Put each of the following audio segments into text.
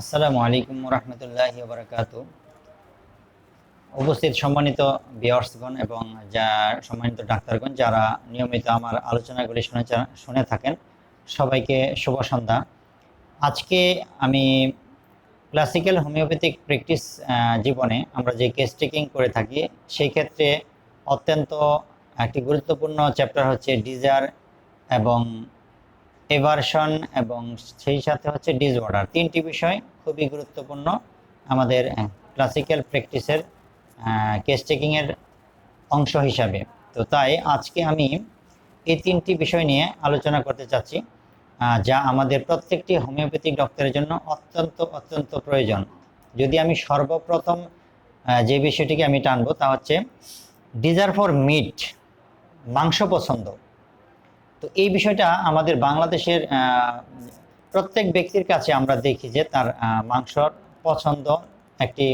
আসসালামু আলাইকুম রহমতুল্লাহি ওয়া বারাকাতুহু। উপস্থিত সম্মানিত ভিউয়ার্সগণ এবং সম্মানিত ডাক্তারগণ যারা নিয়মিত আমার আলোচনাগুলি শুনে থাকেন, সবাইকে শুভ সন্ধ্যা। আজকে আমি ক্লাসিক্যাল হোমিওপ্যাথিক প্র্যাকটিস জীবনে আমরা যে কেস টেকিং করে থাকি সেই ক্ষেত্রে অত্যন্ত একটি গুরুত্বপূর্ণ চ্যাপ্টার হচ্ছে ডিজার এবং এভারশন এবং সেই সাথে হচ্ছে ডিসঅর্ডার। তিনটি বিষয় খুবই গুরুত্বপূর্ণ আমাদের ক্লাসিক্যাল প্র্যাকটিসের কেস টেকিংয়ের অংশ হিসাবে। তো তাই আজকে আমি এই তিনটি বিষয় নিয়ে আলোচনা করতে চাচ্ছি, যা আমাদের প্রত্যেকটি হোমিওপ্যাথিক ডক্টরের জন্য অত্যন্ত অত্যন্ত প্রয়োজন। যদি আমি সর্বপ্রথম যে বিষয়টিকে আমি টানবো তা হচ্ছে ডিজার ফর মিট, মাংস পছন্দ। তো এই বিষয়টা আমাদের বাংলাদেশের প্রত্যেক ব্যক্তির কাছে আমরা দেখি যে তার মাংসর পছন্দ একটি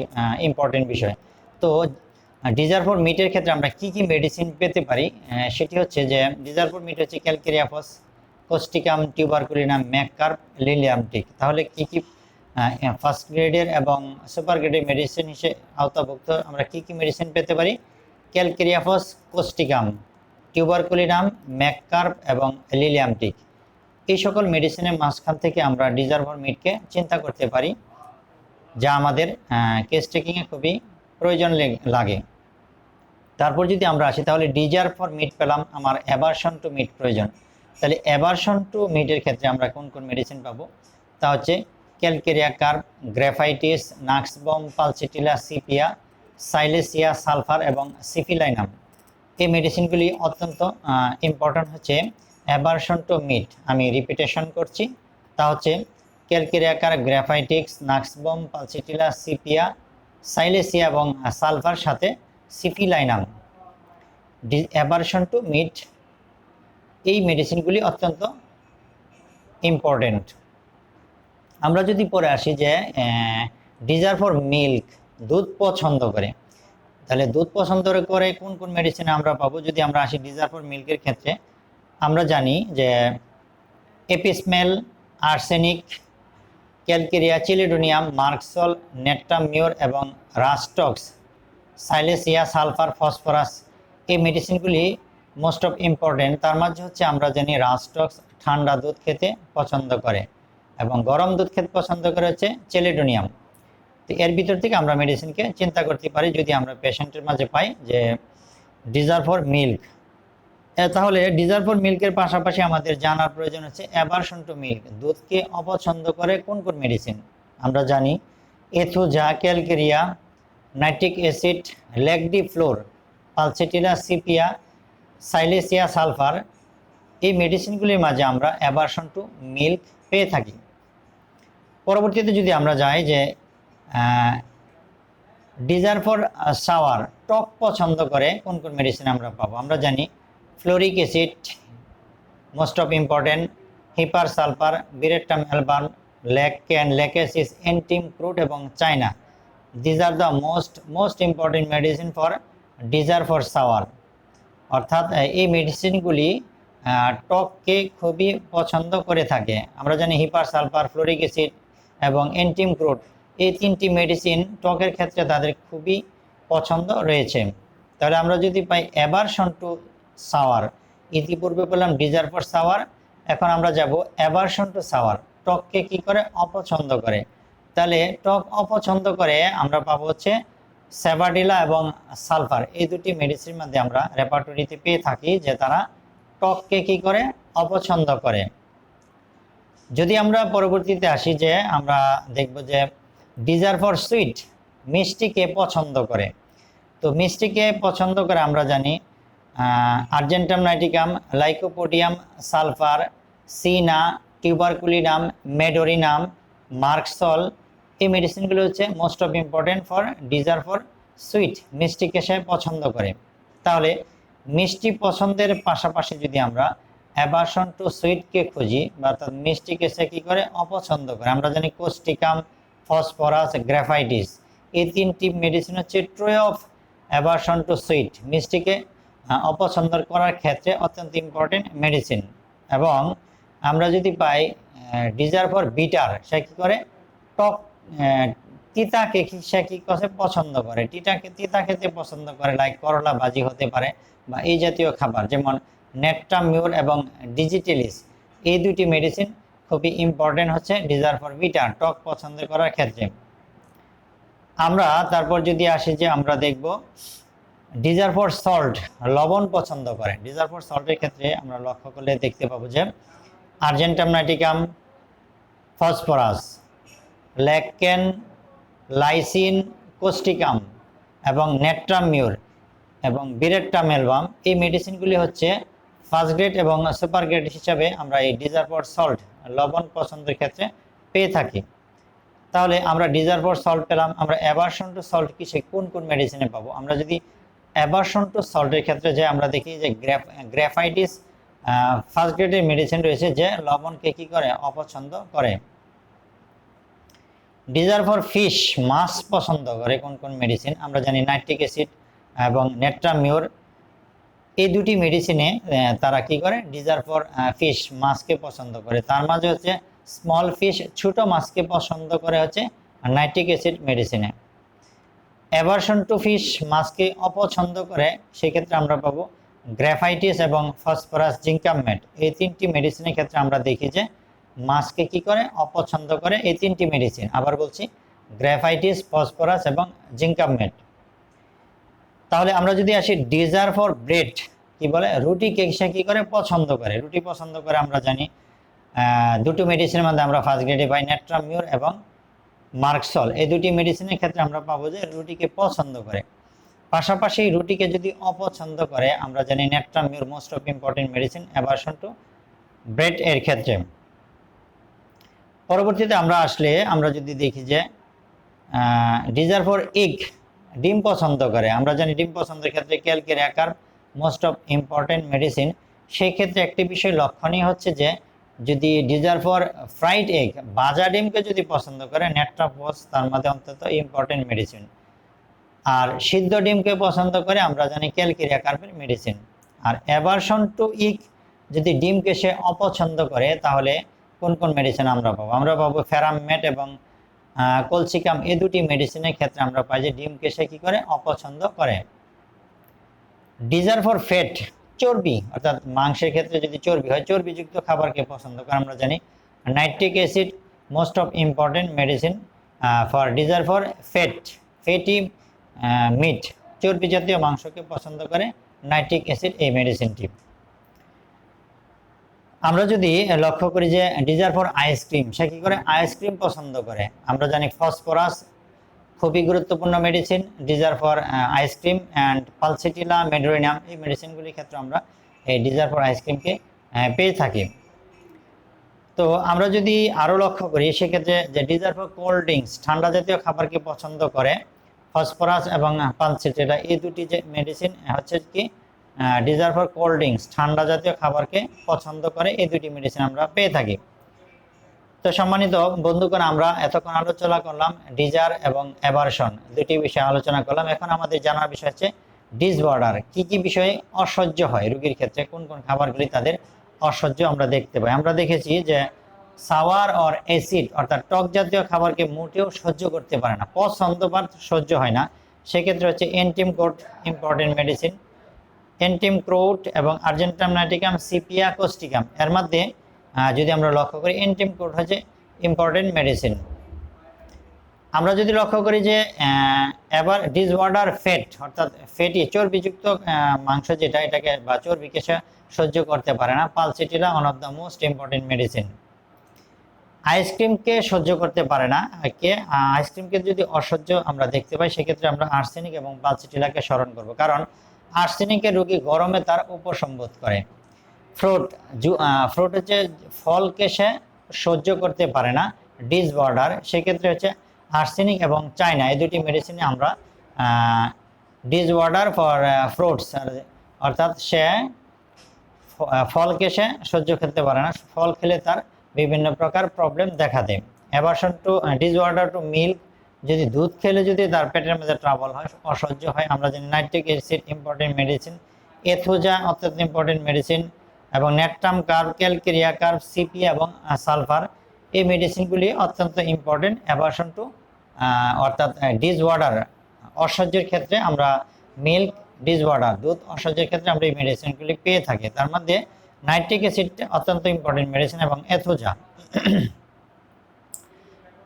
ইম্পর্টেন্ট বিষয়। তো ডিজার ফর মিটের ক্ষেত্রে আমরা কি কি মেডিসিন পেতে পারি, সেটি হচ্ছে যে ডিজার ফর মিট হচ্ছে ক্যালকেরিয়াফস, কোস্টিকাম, টিউবারকুলিনাম, ম্যাককার্প, লিলিয়ামটিক। তাহলে কি কি ফার্স্ট গ্রেডের এবং সুপার গ্রেডের মেডিসিন হিসেবে আওতাভুক্ত আমরা কি কি মেডিসিন পেতে পারি? ক্যালকেরিয়াফস, কোস্টিকাম, টিউবারকুলিনাম, ম্যাককার্প এবং লিলিয়ামটিক। এই সকল মেডিসিনের মাঝখান থেকে আমরা ডিজার ফর মিটকে চিন্তা করতে পারি, যা আমাদের কেস টেকিংয়ে খুবই প্রয়োজন লাগে। তারপর যদি আমরা আসি তাহলে ডিজার ফর মিট পেলাম, আমার অ্যাভারশন টু মিট প্রয়োজন। তাহলে অ্যাভারশন টু মিটের ক্ষেত্রে আমরা কোন কোন মেডিসিন পাবো? তা হচ্ছে calcarea carb, graphites, nux vomica, pulsatilla, sepia, silicea, sulphur এবং সিফিলাইনাম। এই মেডিসিনগুলি অত্যন্ত ইম্পর্ট্যান্ট হচ্ছে অ্যাভারশন টু মিট। আমি রিপিটেশন করছি, তা হচ্ছে ক্যালকেরিয়াকার, গ্রাফাইটিক্স, নাক্সবম, পালসিটিলা, সিপিয়া, সাইলেসিয়া এবং সালফার সাথে সিফিলাইনাম। অ্যাভারশন টু মিট এই মেডিসিনগুলি অত্যন্ত ইম্পর্টেন্ট। আমরা যদি পরে আসি যে ডিজার ফর মিল্ক, দুধ পছন্দ করে, তাহলে দুধ পছন্দ করে কোন কোন মেডিসিন আমরা পাবো? যদি আমরা আসি ডিজার ফর মিল্কের ক্ষেত্রে, আমরা জানি যে এপিসমেল, আর্সেনিক, ক্যালকেরিয়া, চিলিডোনিয়াম, মার্কসল, নেট্টামিউর এবং রাস্টক্স, সাইলেসিয়া, সালফার, ফসফরাস। এই মেডিসিনগুলি মোস্ট অফ ইম্পর্টেন্ট। তার মাঝে হচ্ছে আমরা জানি রাস্টক্স ঠান্ডা দুধ খেতে পছন্দ করে এবং গরম দুধ খেতে পছন্দ করে হচ্ছে চিলিডোনিয়াম। তো এর ভিতর থেকে আমরা মেডিসিনকে চিন্তা করতে পারি যদি আমরা পেশেন্টের মাঝে পাই যে ডিজার ফর মিল্ক। তাহলে ডিজার ফর মিল্কের পাশাপাশি আমাদের জানার প্রয়োজন হচ্ছে অ্যাভারশন টু মিল্ক, দুধকে অপছন্দ করে কোন কোন মেডিসিন? আমরা জানি এথুজা, ক্যালকেরিয়া, নাইট্রিক অ্যাসিড, লেকডিফ্লোর, পালসিটিলা, সিপিয়া, সাইলেসিয়া, সালফার। এই মেডিসিনগুলির মাঝে আমরা অ্যাভারশন টু মিল্ক পেয়ে থাকি। পরবর্তীতে যদি আমরা যাই যে ডিজার ফর সাওয়ার, টক পছন্দ করে কোন কোন মেডিসিন আমরা পাবো? আমরা জানি fluoric acid most of important, hepar sulphur, veratrum album, ল্যাকেন, ল্যাকেসিস, এন্টিম ক্রুট এবং china. These are the most important medicine for desire for sour. অর্থাৎ এই মেডিসিনগুলি টককে খুবই পছন্দ করে থাকে। আমরা জানি হিপার সালফার, ফ্লোরিক অ্যাসিড এবং এন্টিম ক্রুট, এই তিনটি মেডিসিন টকের ক্ষেত্রে তাদের খুবই পছন্দ রয়েছে। তাহলে আমরা যদি পাই অ্যাভারশন টু সাওয়ার, ইতিপূর্বে পেলাম ডিজার ফর সাওয়ার, এখন আমরা যাব অ্যাভারশন টু সাওয়ার, টককে কি করে? অপছন্দ করে। তাহলে টক অপছন্দ করে আমরা পাবো হচ্ছে স্যাভাডিলা এবং সালফার। এই দুটি মেডিসিনের মধ্যে আমরা রেপার্টরিতে পেয়ে থাকি যে তারা টককে কি করে? অপছন্দ করে। যদি আমরা পরবর্তীতে আসি যে আমরা দেখব যে ডিজার ফর সুইট, মিষ্টিকে পছন্দ করে। তো মিষ্টিকে পছন্দ করে আমরা জানি argentum nitricum, lycopodium, sulphur, cina, tuberculinum, medorrhinum, merc sol. এই মেডিসিনগুলো হচ্ছে most of important for desire for sweet, মিষ্টিকে সে পছন্দ করে। তাহলে মিষ্টি পছন্দের পাশাপাশি যদি আমরা অ্যাভারশন টু সুইটকে খুঁজি বা তার মিষ্টিকে সে কী করে? অপছন্দ করে। আমরা জানি কোস্টিকাম, ফসফরাস, গ্রাফাইটিস, এই তিনটি মেডিসিন হচ্ছে ট্রে অফ অ্যাভারশন টু সুইট, মিষ্টিকে অপছন্দ করার ক্ষেত্রে অত্যন্ত ইম্পর্টেন্ট মেডিসিন। এবং আমরা যদি পাই ডিজার ফর বিটার, সে কী করে? টক তিতাকে সে কি করে পছন্দ করে, তিতা খেতে পছন্দ করে, লাইক করলা ভাজি হতে পারে বা এই জাতীয় খাবার, যেমন নেট্রামিউর এবং ডিজিটেলিস, এই দুটি মেডিসিন খুবই ইম্পর্টেন্ট হচ্ছে ডিজার ফর বিটার, টক পছন্দ করার ক্ষেত্রে। আমরা তারপর যদি আসি যে আমরা দেখব ডিজার ফর সল্ট, লবণ পছন্দ করে। ডিজার ফর সল্টের ক্ষেত্রে আমরা লক্ষ্য করলে দেখতে পাবো যে আর্জেন্টাম নাইটিকাম, ফসফরাস, ল্যাকেন, লাইসিন, কোস্টিকাম এবং নেট্রামিউর এবং বিরেট্টা মেলবাম, এই মেডিসিনগুলি হচ্ছে ফার্স্ট গ্রেড এবং সুপার গ্রেড হিসাবে আমরা এই ডিজার ফর সল্ট, লবণ পছন্দের ক্ষেত্রে পেয়ে থাকি। তাহলে আমরা ডিজার ফর সল্ট পেলাম। আমরা অ্যাভারশন টু সল্ট কিসে কোন কোন মেডিসিনে পাবো? আমরা যদি অ্যাভারশন টু সল্টের ক্ষেত্রে যে আমরা দেখি যে গ্রাফাইটিস ফার্স্ট গ্রেডের মেডিসিন রয়েছে যে লবণকে কি করে, অপছন্দ করে। ডিজার ফর ফিশ, মাছ পছন্দ করে কোন কোন মেডিসিন? আমরা জানি নাইট্রিক অ্যাসিড এবং নেট্রামিউর, এই দুটি মেডিসিনে তারা কি করে, ডিজার ফর ফিশ, মাছকে পছন্দ করে। তার মাঝে হচ্ছে স্মল ফিশ, ছোট মাছকে পছন্দ করে হচ্ছে নাইট্রিক অ্যাসিড মেডিসিনে। অ্যাভারশন টু ফিশ, মাছকে অপছন্দ করে, সেক্ষেত্রে আমরা পাবো গ্রাফাইটিস এবং ফসফরাস জিঙ্কামেট, এই তিনটি মেডিসিনের ক্ষেত্রে আমরা দেখি যে মাছকে কি করে, অপছন্দ করে এই তিনটি মেডিসিন। আবার বলছি, গ্রাফাইটিস, ফসফরাস এবং জিঙ্কামেট। তাহলে আমরা যদি আসি ডিজার ফর ব্রেড, কি বলে, রুটিকে সে কি করে, পছন্দ করে, রুটি পছন্দ করে। আমরা জানি দুটো মেডিসিনের মধ্যে আমরা ফার্স্ট গ্রেডে পাই নেট্রামিউর এবং মার্কসল, এই দুটি মেডিসিনের ক্ষেত্রে আমরা পাবো যে রুটিকে পছন্দ করে। পাশাপাশি রুটিকে যদি অপছন্দ করে, আমরা জানি natrum mur most of important medicine aversion to bread এর ক্ষেত্রে। পরবর্তীতে আমরা আসলে আমরা যদি দেখি যে ডিজার ফর এগ, ডিম পছন্দ করে। আমরা জানি ডিম পছন্দের ক্ষেত্রে calcarea carb most of important medicine. সেই ক্ষেত্রে একটি বিষয় লক্ষণীয় হচ্ছে যে যদি ডিজার ফর ফ্রাইড এগ, ভাজা ডিমকে যদি পছন্দ করে, নেট্রাফস তার মধ্যে অন্তত ইম্পর্টেন্ট মেডিসিন। আর সিদ্ধ ডিমকে পছন্দ করে, আমরা জানি ক্যালকেরিয়া কার্বের মেডিসিন। আর অ্যাভারশন টু ইগ, যদি ডিমকে সে অপছন্দ করে, তাহলে কোন কোন মেডিসিন আমরা পাবো? আমরা পাবো ফেরামেট এবং কলসিকাম, এই দুটি মেডিসিনের ক্ষেত্রে আমরা পাই যে ডিমকে সে কি করে, অপছন্দ করে। ডিজার ফর ফ্যাট, চর্বি, অর্থাৎ মাংসের ক্ষেত্রে যদি চর্বি হয়, চর্বিযুক্ত খাবারকে পছন্দ করে। আমরা জানি nitric acid most of important medicine for desire for fatty meat, চর্বি জাতীয় মাংসকে পছন্দ করে নাইট্রিক অ্যাসিড এই মেডিসিনটি। আমরা যদি লক্ষ্য করি যে ডিজার ফর আইসক্রিম, সে কি করে, আইসক্রিম পছন্দ করে। আমরা জানি ফসফরাস খুবই গুরুত্বপূর্ণ medicine, desire for ice cream, and pulsatilla, medorrhinum, এই মেডিসিনগুলির ক্ষেত্রে আমরা এই ডিজার ফর আইসক্রিমকে পেয়ে থাকি। তো আমরা যদি আরও লক্ষ্য করি সেক্ষেত্রে যে ডিজার ফর কোল্ড ড্রিঙ্কস, ঠান্ডা জাতীয় খাবারকে পছন্দ করে ফসফরাস এবং পালসিটিলা, এই দুটি যে মেডিসিন হচ্ছে কি ডিজার ফর কোল্ড ড্রিঙ্কস, ঠান্ডা জাতীয় খাবারকে পছন্দ করে, এই দুটি মেডিসিন আমরা পেয়ে থাকি। তো সম্মানিত বন্ধুগণ, আমরা এতক্ষণ আলোচনা করলাম ডিজার এবং অ্যাভারশন, দুটি বিষয়ে আলোচনা করলাম। এখন আমাদের জানার বিষয় হচ্ছে ডিসঅর্ডার, কি কি বিষয়ে অসহ্য হয় রোগীর ক্ষেত্রে, কোন কোন খাবারগুলি তাদের অসহ্য আমরা দেখতে পাই। আমরা দেখেছি যে সাওয়ার অর অ্যাসিড, অর্থাৎ টক জাতীয় খাবারকে মোটেও সহ্য করতে পারে না, পছন্দ বা সহ্য হয় না। সেক্ষেত্রে হচ্ছে এন্টিমক্রোট ইম্পর্টেন্ট মেডিসিন, এন্টিমক্রোট এবং আর্জেন্টাম নাইটিকাম, সিপিয়া, কোস্টিকাম, এর মধ্যে যদি আমরা লক্ষ্য করি এন্টিমক্রোট হচ্ছে ইম্পর্টেন্ট মেডিসিন। আমরা যদি লক্ষ্য করি যে এবার ডিসঅর্ডার ফ্যাট, অর্থাৎ ফ্যাটি চর্বিযুক্ত মাংস যেটা, এটাকে বা চর্বিকে সে সহ্য করতে পারে না, pulsatilla one of the most important medicine. আইসক্রিমকে সহ্য করতে পারে না, আইসক্রিমকে যদি অসহ্য আমরা দেখতে পাই, সেক্ষেত্রে আমরা আর্সেনিক এবং পালসিটিলাকে স্মরণ করব, কারণ আর্সেনিকের রোগী গরমে তার উপসম্বোধ করে। ফ্রুট হচ্ছে ফলকে সে সহ্য করতে পারে না, ডিসঅর্ডার, সেক্ষেত্রে হচ্ছে আর্সেনিক এবং চায়না, এই দুটি মেডিসিনে আমরা ডিসঅর্ডার ফর ফ্রুটস, অর্থাৎ সে ফলকে সে সহ্য করতে পারে না, ফল খেলে তার বিভিন্ন প্রকার প্রবলেম দেখা দেয়। Aversion to disorder to milk, যদি দুধ খেলে যদি তার পেটের মধ্যে ট্রাবল হয়, অসহ্য হয়। আমরা জানি নাইট্রিক অ্যাসিড ইম্পর্টেন্ট মেডিসিন, এথোজা অত্যন্ত ইম্পর্টেন্ট মেডিসিন, এবং natrum carb, calcarea carb, CP এবং সালফার, এই মেডিসিনগুলি অত্যন্ত ইম্পর্টেন্ট অ্যাভারশন টু অর্থাৎ ডিসঅর্ডার, অসহ্যের ক্ষেত্রে আমরা মিল্ক ডিসঅর্ডার, দুধ অসহ্যের ক্ষেত্রে আমরা এই মেডিসিনগুলি পেয়ে থাকি। তার মধ্যে নাইট্রিক অ্যাসিড অত্যন্ত ইম্পর্টেন্ট মেডিসিন এবং এথোজা।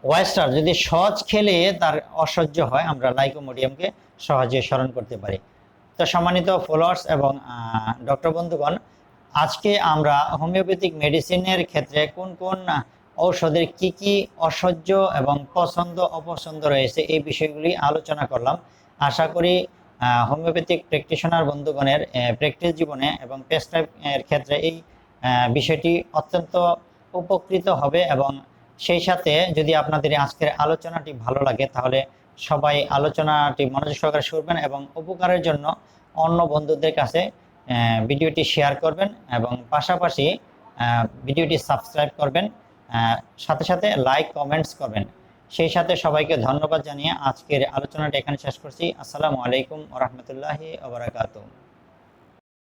ওয়েস্টার যদি সহজ খেলে তার অসহ্য হয়, আমরা লাইকোমোডিয়ামকে সহজে স্মরণ করতে পারি। তো সম্মানিত ফলোয়ার্স এবং ডক্টর বন্ধুগণ, আজকে আমরা হোমিওপ্যাথিক মেডিসিনের ক্ষেত্রে কোন কোন ঔষধের কি কি অসহ্য এবং পছন্দ অপছন্দ রয়েছে এই বিষয়গুলি আলোচনা করলাম। আশা করি হোমিওপ্যাথিক প্র্যাকটিশনার বন্ধুগণের প্র্যাকটিস জীবনে এবং প্রেসক্রাইবের ক্ষেত্রে এই বিষয়টি অত্যন্ত উপকৃত হবে। এবং সেই সাথে যদি আপনাদের আজকের আলোচনাটি ভালো লাগে তাহলে সবাই আলোচনাটি মনোযোগ সহকারে শুনবেন এবং উপকারের জন্য অন্য বন্ধুদের কাছে ভিডিওটি শেয়ার করবেন এবং পাশাপাশি ভিডিওটি সাবস্ক্রাইব করবেন, সাথে সাথে লাইক কমেন্টস করবেন। সেই সাথে সবাইকে ধন্যবাদ জানিয়ে আজকের আলোচনাটা এখানে শেষ করছি। আসসালামু আলাইকুম ওয়া রাহমাতুল্লাহি ওয়া বারাকাতুহু।